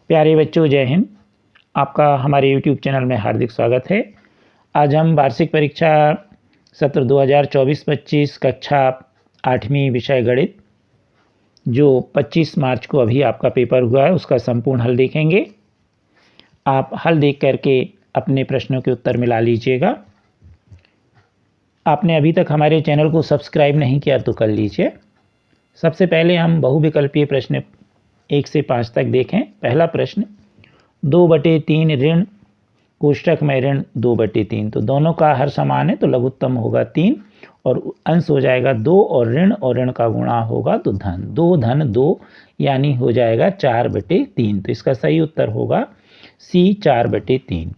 प्यारे बच्चों, जय हिंद। आपका हमारे YouTube चैनल में हार्दिक स्वागत है। आज हम वार्षिक परीक्षा सत्र 2024-25 कक्षा 8वीं विषय गणित, जो 25 मार्च को अभी आपका पेपर हुआ है, उसका संपूर्ण हल देखेंगे। आप हल देख करके अपने प्रश्नों के उत्तर मिला लीजिएगा। आपने अभी तक हमारे चैनल को सब्सक्राइब नहीं किया तो कर लीजिए। सबसे पहले हम बहुविकल्पीय प्रश्न 1 से 5 तक देखें। पहला प्रश्न, 2/3 ऋण कोष्टक में ऋण 2/3, तो दोनों का हर समान है तो लघुत्तम होगा 3 और अंश हो जाएगा 2 और ऋण का गुणा होगा तो धन 2 धन 2 यानी हो जाएगा 4/3। तो इसका सही उत्तर होगा C 4/3।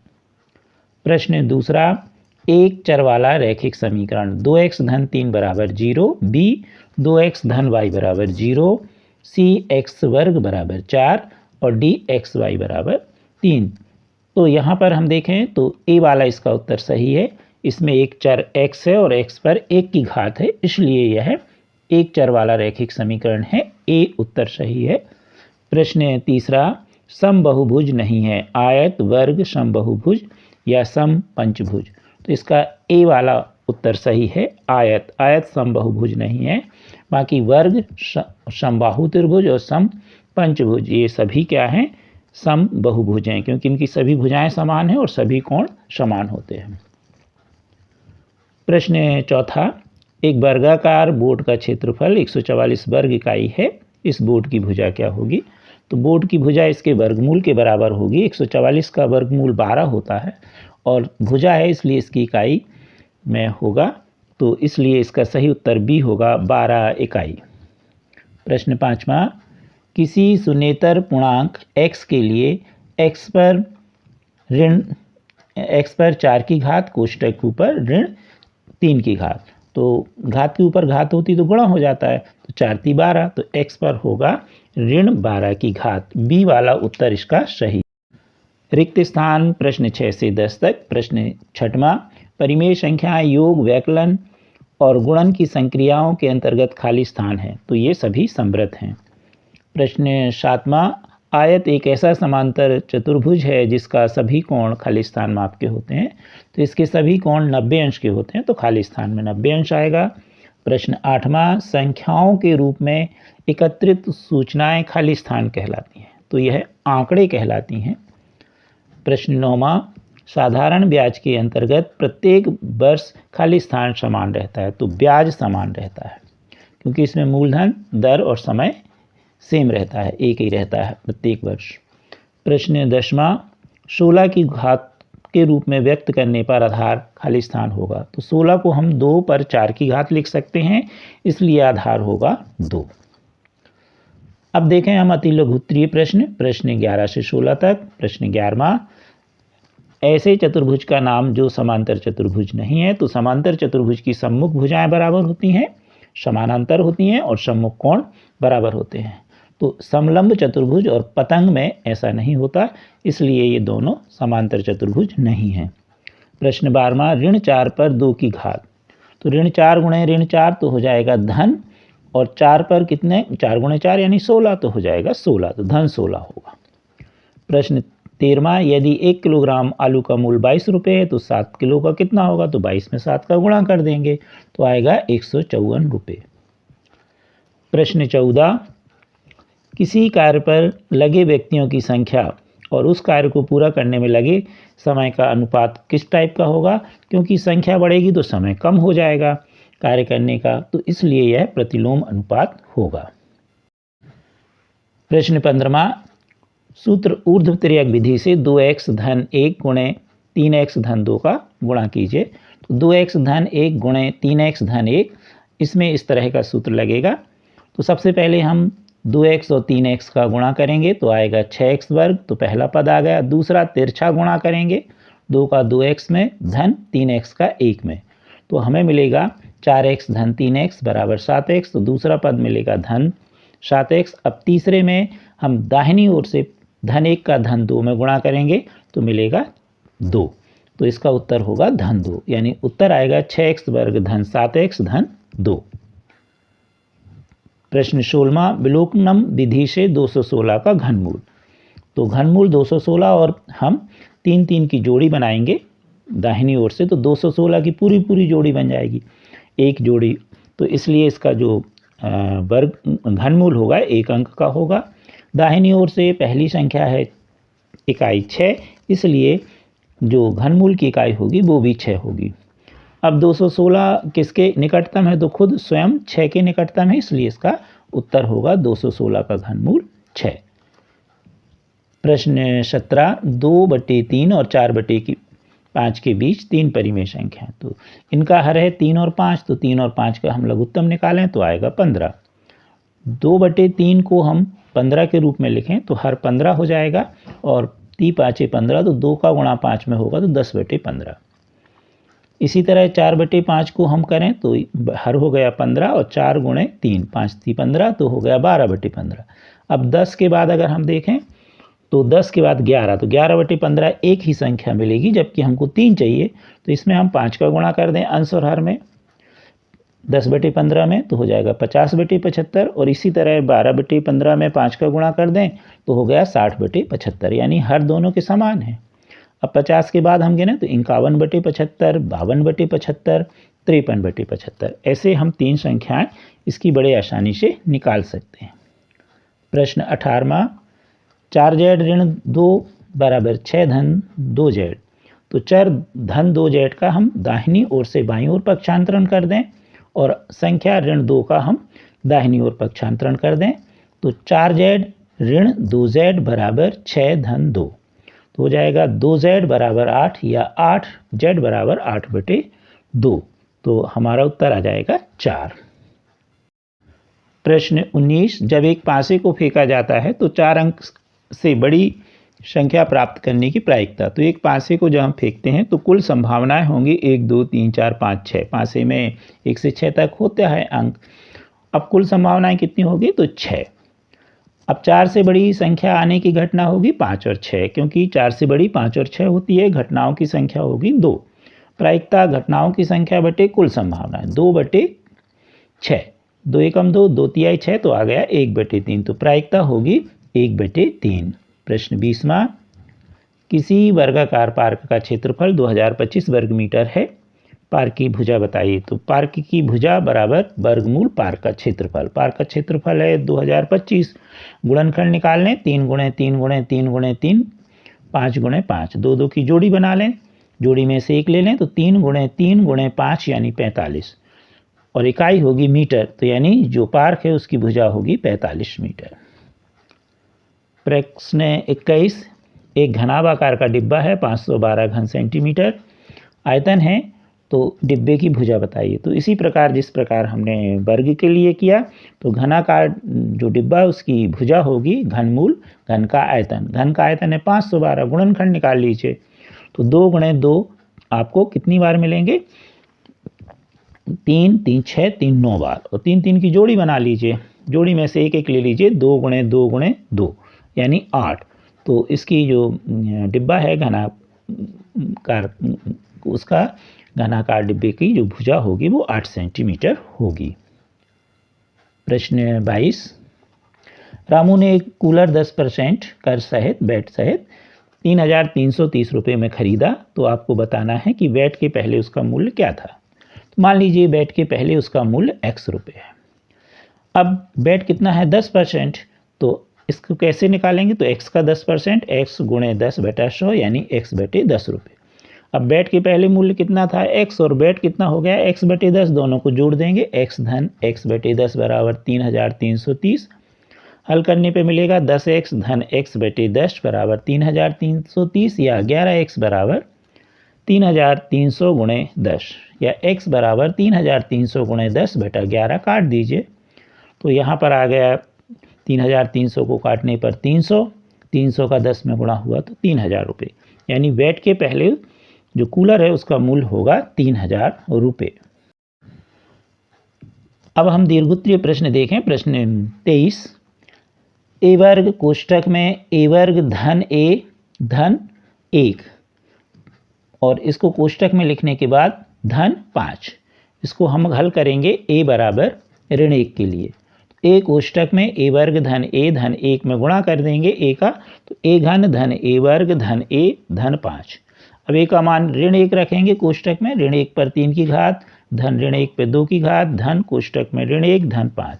प्रश्न दूसरा, एक चर वाला रैखिक समीकरण 2x धन 3 बराबर 0, B 2x धन y बराबर 0, C x वर्ग बराबर 4 और D xy बराबर 3। तो यहाँ पर हम देखें तो A वाला इसका उत्तर सही है। इसमें एक चर x है और x पर 1 की घात है, इसलिए यह एक चर वाला रैखिक समीकरण है। A उत्तर सही है। प्रश्न तीसरा, समबहुभुज नहीं है, आयत, वर्ग, समबहुभुज या समपंचभुज। तो इसका A वाला उत्तर सही है। आयत समबहुभुज नहीं है। बाकी वर्ग, समबाहु त्रिभुज और समपंचभुज ये सभी क्या हैं? समबहुभुज हैं, क्योंकि इनकी सभी भुजाएं समान हैं और सभी कोण समान होते हैं। प्रश्न चौथा, एक वर्गाकार बोर्ड का क्षेत्रफल 144 वर्ग इकाई है। इस बोर्ड की भुजा क्या होगी? तो बोर्ड की भुजा इसके वर्गमूल के बराबर होगी। 144 का वर्गमूल 12 होता है और भुजा है इसलिए इसकी इकाई में होगा, तो इसलिए इसका सही उत्तर बी होगा 12 इकाई। प्रश्न पाँचवा, किसी शून्येतर पूर्णांक x के लिए x पर 4 की घात कोष्टक के ऊपर ऋण 3 की घात, तो घात के ऊपर घात होती तो गुणा हो जाता है, तो 4 × 12, तो x पर होगा ऋण 12 की घात। बी वाला उत्तर इसका सही। रिक्त स्थान प्रश्न 6 से 10 तक। प्रश्न छठवां, परिमेय संख्याएं योग, व्यकलन और गुणन की संक्रियाओं के अंतर्गत खाली स्थान है, तो ये सभी समृद्ध हैं। प्रश्न सातवां, आयत एक ऐसा समांतर चतुर्भुज है जिसका सभी कोण खाली स्थान माप के होते हैं, तो इसके सभी कोण 90 अंश के होते हैं, तो खाली स्थान में 90 अंश आएगा। प्रश्न आठवां, संख्याओं के रूप में एकत्रित सूचनाएं खाली स्थान कहलाती हैं, तो यह आंकड़े कहलाती हैं। प्रश्न नौवां, साधारण ब्याज के अंतर्गत प्रत्येक वर्ष खाली स्थान समान रहता है, तो ब्याज समान रहता है क्योंकि इसमें मूलधन, दर और समय सेम रहता है, एक ही रहता है प्रत्येक वर्ष। प्रश्न 10वां, 16 की घात के रूप में व्यक्त करने पर आधार खाली स्थान होगा, तो 16 को हम 2 पर 4 की घात लिख सकते हैं, इसलिए आधार होगा 2। अब देखें हम अति लघुत्तरीय प्रश्न 11 से 16 तक। प्रश्न 11वां, ऐसे चतुर्भुज का नाम जो समांतर चतुर्भुज नहीं है, तो समांतर चतुर्भुज की सम्मुख भुजाएं बराबर होती हैं, समानांतर होती हैं और सम्मुख कोण बराबर होते हैं। तो समलंब चतुर्भुज और पतंग में ऐसा नहीं होता, इसलिए ये दोनों समांतर चतुर्भुज नहीं हैं। प्रश्न 12वां, ऋण 4 पर 2 की घात, तो ऋण 4 गुणे ऋण 4 तो हो जाएगा धन, और 4 पर कितने? 4 गुणे 4 यानी 16, तो हो जाएगा 16, तो धन 16 होगा। प्रश्न 13वां, यदि 1 किलोग्राम आलू का मूल्य 22 रुपये है तो 7 किलो का कितना होगा? तो 22 में 7 का गुणा कर देंगे तो आएगा 154 रुपये। प्रश्न 14, किसी कार्य पर लगे व्यक्तियों की संख्या और उस कार्य को पूरा करने में लगे समय का अनुपात किस टाइप का होगा? क्योंकि संख्या बढ़ेगी तो समय कम हो जाएगा कार्य करने का, तो इसलिए यह प्रतिलोम अनुपात होगा। प्रश्न 15वां, सूत्र ऊर्ध्व तिर्यक विधि से 2x धन 1 गुणे 3x धन 2 का गुणा कीजिए। तो 2x धन 1 गुणे 3x धन 1, इसमें इस तरह का सूत्र लगेगा। तो सबसे पहले हम 2x और 3x का गुणा करेंगे तो आएगा 6x वर्ग, तो पहला पद आ गया। दूसरा तिरछा गुणा करेंगे 2 का 2x में धन 3x का 1 में, तो हमें मिलेगा 4x धन 3x बराबर 7x, तो दूसरा पद मिलेगा धन 7x। अब तीसरे में हम दाहिनी ओर से धन 1 का धन 2 में गुणा करेंगे तो मिलेगा 2, तो इसका उत्तर होगा धन 2, यानी उत्तर आएगा 6x वर्ग धन 7x धन 2। प्रश्न 16वां, विलोपनम विधि से 216 का घनमूल, तो घनमूल 216 और हम 3 3 की जोड़ी बनाएंगे दाहिनी ओर से, तो 216 की पूरी पूरी जोड़ी बन जाएगी, एक जोड़ी। तो इसलिए इसका जो वर्ग घनमूल होगा 1 अंक का होगा। दाहिनी ओर से पहली संख्या है इकाई 6, इसलिए जो घनमूल की इकाई होगी वो भी 6 होगी। अब 216 किसके निकटतम है, तो खुद स्वयं 6 के निकटतम है, इसलिए इसका उत्तर होगा 216 का घनमूल 6। प्रश्न 17, 2/3 और 4/5 के बीच 3 परिमेय संख्या, तो इनका हर है 3 और 5, तो 3 और 5 का हम लघुत्तम निकालें तो आएगा 15। 2/3 को हम 15 के रूप में लिखें तो हर 15 हो जाएगा, और 3 5 15, तो 2 का गुणा 5 में होगा तो 10/15। इसी तरह 4/5 को हम करें तो हर हो गया 15, और 4 गुणे 3, 5 3 15, तो हो गया 12/15। अब 10 के बाद अगर हम देखें तो 10 के बाद 11, तो 11/15 एक ही संख्या मिलेगी, जबकि हमको 3 चाहिए, तो इसमें हम 5 का गुणा कर दें अंश और हर में 10/15 में, तो हो जाएगा 50/75, और इसी तरह 12/15 में 5 का गुणा कर दें तो हो गया 60/75, यानी हर दोनों के समान है। अब 50 के बाद हम गिने तो 51/75, 52/75, 53/75, ऐसे हम 3 संख्याएं इसकी बड़े आसानी से निकाल सकते हैं। प्रश्न 18वां, 4z ऋण 2 बराबर 6 धन 2z, तो चर धन 2z का हम दाहिनी ओर से बाईं ओर पक्षांतरण कर दें, और संख्या ऋण 2 का हम दाहिनी ओर पक्षांतरण कर दें, तो 4z ऋण 2z बराबर 6 धन 2, तो हो जाएगा 2z बराबर 8 या 8z बराबर 8/2, तो हमारा उत्तर आ जाएगा 4। प्रश्न 19, जब एक पासे को फेंका जाता है तो 4 अंक से बड़ी संख्या प्राप्त करने की प्रायिकता, तो एक पासे को जब हम फेंकते हैं तो कुल संभावनाएं होंगी 1 2 3 4 5 6, पासे में 1 से 6 तक होता है अंक। अब कुल संभावनाएं कितनी होगी, तो 6। अब 4 से बड़ी संख्या आने की घटना होगी 5 और 6, क्योंकि 4 से बड़ी 5 और 6 होती है, घटनाओं की संख्या होगी 2। प्रायिकता घटनाओं की संख्या बटे कुल संभावनाएं, 2/6, 2 एकम 2, 2 तिहाई 6, तो आ गया 1/3, तो प्रायिकता होगी 1/3। प्रश्न 20वां, किसी वर्गाकार पार्क का क्षेत्रफल 2025 वर्ग मीटर है, पार्क की भुजा बताइए, तो पार्क की भुजा बराबर वर्गमूल पार्क का क्षेत्रफल। पार्क का क्षेत्रफल है 2025, गुणनखंड निकाल लें, 3 गुणे 3 गुणे 3 गुणे 3, 5 गुणे 5, 2 2 की जोड़ी बना लें, जोड़ी में से एक ले लें, तो 3 गुणे 3 गुणे 5 यानी 45, और इकाई होगी मीटर, तो यानी जो पार्क है उसकी भुजा होगी 45 मीटर। प्रश्न 21, एक घनाभाकार का डिब्बा है, 512 घन सेंटीमीटर आयतन है, तो डिब्बे की भुजा बताइए। तो इसी प्रकार जिस प्रकार हमने वर्ग के लिए किया, तो घनाकार जो डिब्बा है उसकी भुजा होगी घनमूल घन का आयतन। घन का आयतन है 512, गुणनखंड निकाल लीजिए, तो 2 गुणे 2 आपको कितनी बार मिलेंगे, 3 3 6 3 9 बार, और 3 3 की जोड़ी बना लीजिए, जोड़ी में से एक एक ले लीजिए, 2 गुणे 2 गुणे 2 यानी 8। तो इसकी जो डिब्बा है घनाकार, उसका घनाकार डिब्बे की जो भुजा होगी वो 8 सेंटीमीटर होगी। प्रश्न 22, रामू ने एक कूलर 10% कर सहित वैट सहित 3,330 रुपये में खरीदा, तो आपको बताना है कि वैट के पहले उसका मूल्य क्या था। तो मान लीजिए वैट के पहले उसका मूल्य x रुपये है। अब वैट कितना है 10%, तो इसको कैसे निकालेंगे, तो x का 10%, x गुणे 10/100 यानी x/10 रुपये। अब वैट के पहले मूल्य कितना था x, और वैट कितना हो गया x/10, दोनों को जोड़ देंगे, x धन x/10 बराबर 3,330। हल करने पे मिलेगा 10x धन x/10 बराबर 3,330, या 11x बराबर 3,300 गुणे 10, या x बराबर 3,300 गुणे 10/11 काट दीजिए, तो यहाँ पर आ गया 3,300 को काटने पर 300, 300 का 10 में गुणा हुआ तो 3,000 रुपये, यानी वैट के पहले जो कूलर है उसका मूल्य होगा 3,000 रुपये। अब हम दीर्घोत्तरीय प्रश्न देखें। प्रश्न 23, ए वर्ग कोष्ठक में ए वर्ग धन a धन 1, और इसको कोष्ठक में लिखने के बाद धन 5, इसको हम हल करेंगे a बराबर ऋण 1 के लिए। ए कोष्टक में ए वर्ग धन ए धन 1 में गुणा कर देंगे ए का, तो ए घन धन ए वर्ग धन ए धन 5। अब ए का मान ऋण 1 रखेंगे कोष्टक में, ऋण 1 पर 3 की घात धन ऋण 1 पे 2 की घात धन कोष्टक में ऋण 1 धन 5।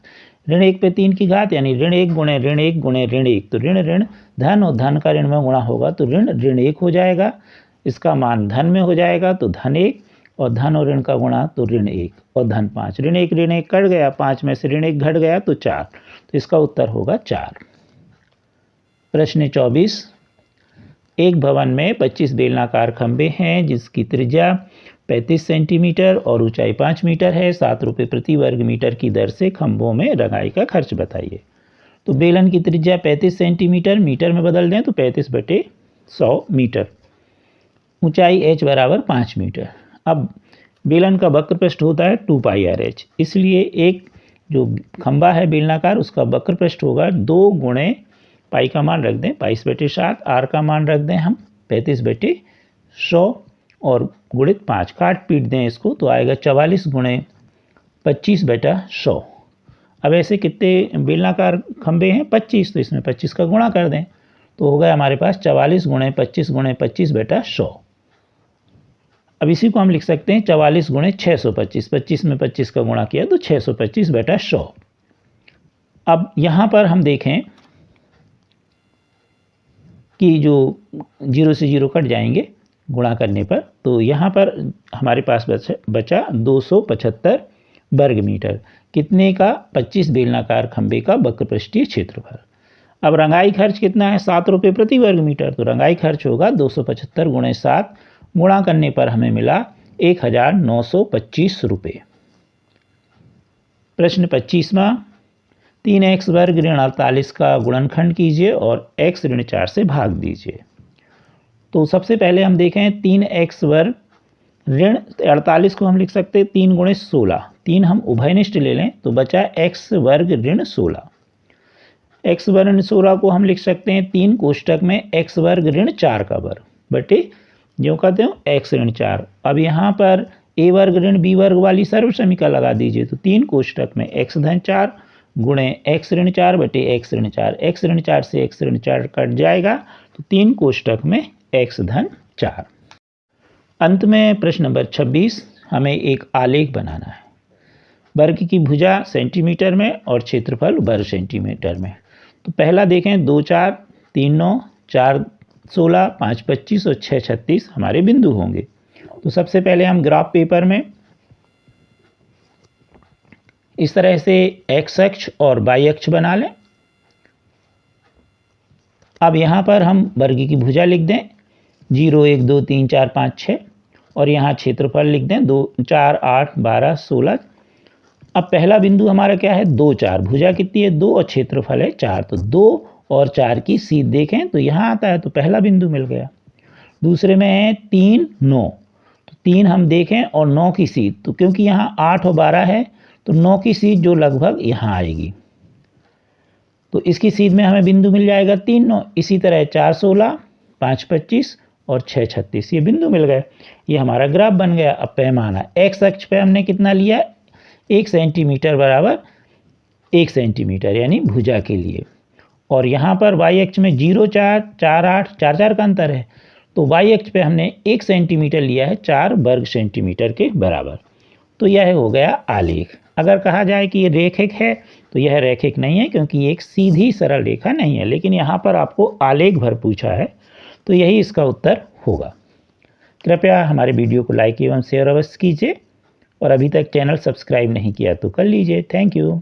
ऋण 1 पे 3 की घात यानी ऋण 1 गुणे ऋण 1 गुणे ऋण 1, तो ऋण ऋण धन और धन का ऋण में गुणा होगा तो ऋण ऋण 1 हो जाएगा। इसका मान धन में हो जाएगा तो धन 1 और धन और ऋण का गुणा तो ऋण 1 और धन 5। ऋण 1 कट गया, 5 में से ऋण 1 घट गया तो 4, तो इसका उत्तर होगा 4। प्रश्न 24, एक भवन में 25 बेलनाकार खंभे हैं जिसकी त्रिज्या 35 सेंटीमीटर और ऊंचाई 5 मीटर है। 7 रुपये प्रति वर्ग मीटर की दर से खंभों में रंगाई का खर्च बताइए। तो बेलन की त्रिज्या 35 सेंटीमीटर, मीटर में बदल दें तो 35/100 मीटर। ऊंचाई h बराबर 5 मीटर। अब बेलन का वक्र पृष्ठ होता है 2πrh, इसलिए एक जो खंभा है बेलनाकार उसका वक्र पृष्ठ होगा 2 गुणे पाई का मान रख दें 22/7, आर का मान रख दें हम 35/100 और गुणित 5, काट पीट दें इसको तो आएगा 44 गुणे 25/100। अब ऐसे कितने बेलनाकार खंभे हैं 25, तो इसमें 25 का गुणा कर दें तो हो गया हमारे पास 44 गुणे 25 गुणे 25/100। अब इसी को हम लिख सकते हैं 44 गुणे 625, 25 में 25 का गुणा किया तो 625/100। अब यहाँ पर हम देखें कि जो 0 से 0 कट जाएंगे गुणा करने पर, तो यहाँ पर हमारे पास बचा 275 वर्ग मीटर। कितने का? 25 बेलनाकार खंभे का वक्र पृष्ठीय क्षेत्रफल। अब रंगाई खर्च कितना है? 7 रुपये प्रति वर्ग मीटर, तो रंगाई खर्च होगा 275 गुणे 7, गुणा करने पर हमें मिला 1925 रुपये। प्रश्न 25वां, 3x वर्ग ऋण 48 का गुणनखंड कीजिए और x ऋण 4 से भाग दीजिए। तो सबसे पहले हम देखें 3x वर्ग ऋण 48 को हम लिख सकते हैं 3 गुणे 16, 3 हम उभयनिष्ठ ले लें तो बचा x वर्ग ऋण 16। x वर्ग ऋण 16 को हम लिख सकते हैं 3 कोष्टक में x वर्ग ऋण 4 का वर्ग बटे जो कहते हो x ऋण 4। अब यहाँ पर a वर्ग ऋण b वर्ग वाली सर्व समीकरण लगा दीजिए, तो 3 कोष्टक में x धन 4 गुणे x ऋण 4 बटे x ऋण 4, x ऋण 4 से x ऋण 4 कट जाएगा तो 3 कोष्टक में x धन 4। अंत में प्रश्न नंबर 26, हमें एक आलेख बनाना है। वर्ग की भुजा सेंटीमीटर में और क्षेत्रफल वर्ग सेंटीमीटर में। तो पहला देखें 2 4 3 9 4 16 5 25 और 6 36 हमारे बिंदु होंगे। तो सबसे पहले हम ग्राफ पेपर में इस तरह से x अक्ष और y अक्ष बना लें। अब यहाँ पर हम वर्ग की भुजा लिख दें 0 1 2 3 4 5 6 और यहाँ क्षेत्रफल लिख दें 2 4 8 12 16। अब पहला बिंदु हमारा क्या है 2 4, भुजा कितनी है 2 और क्षेत्रफल है 4, तो 2 और 4 की सीध देखें तो यहाँ आता है, तो पहला बिंदु मिल गया। दूसरे में है 3 9, तो 3 हम देखें और 9 की सीध, तो क्योंकि यहाँ 8 और 12 है तो 9 की सीध जो लगभग यहाँ आएगी, तो इसकी सीध में हमें बिंदु मिल जाएगा 3 9। इसी तरह 4 16 5 25 और 6 36 ये बिंदु मिल गए। ये हमारा ग्राफ बन गया। अब पैमाना x अक्ष पे हमने कितना लिया 1 सेंटीमीटर बराबर 1 सेंटीमीटर यानी भुजा के लिए, और यहाँ पर y अक्ष में 0 4 4 8 4 4 का अंतर है, तो y अक्ष पे हमने 1 सेंटीमीटर लिया है 4 वर्ग सेंटीमीटर के बराबर। तो यह हो गया आलेख। अगर कहा जाए कि ये रेखिक है तो यह रेखिक नहीं है क्योंकि ये एक सीधी सरल रेखा नहीं है, लेकिन यहाँ पर आपको आलेख भर पूछा है तो यही इसका उत्तर होगा। कृपया हमारे वीडियो को लाइक एवं शेयर अवश्य कीजिए और अभी तक चैनल सब्सक्राइब नहीं किया तो कर लीजिए। Thank you.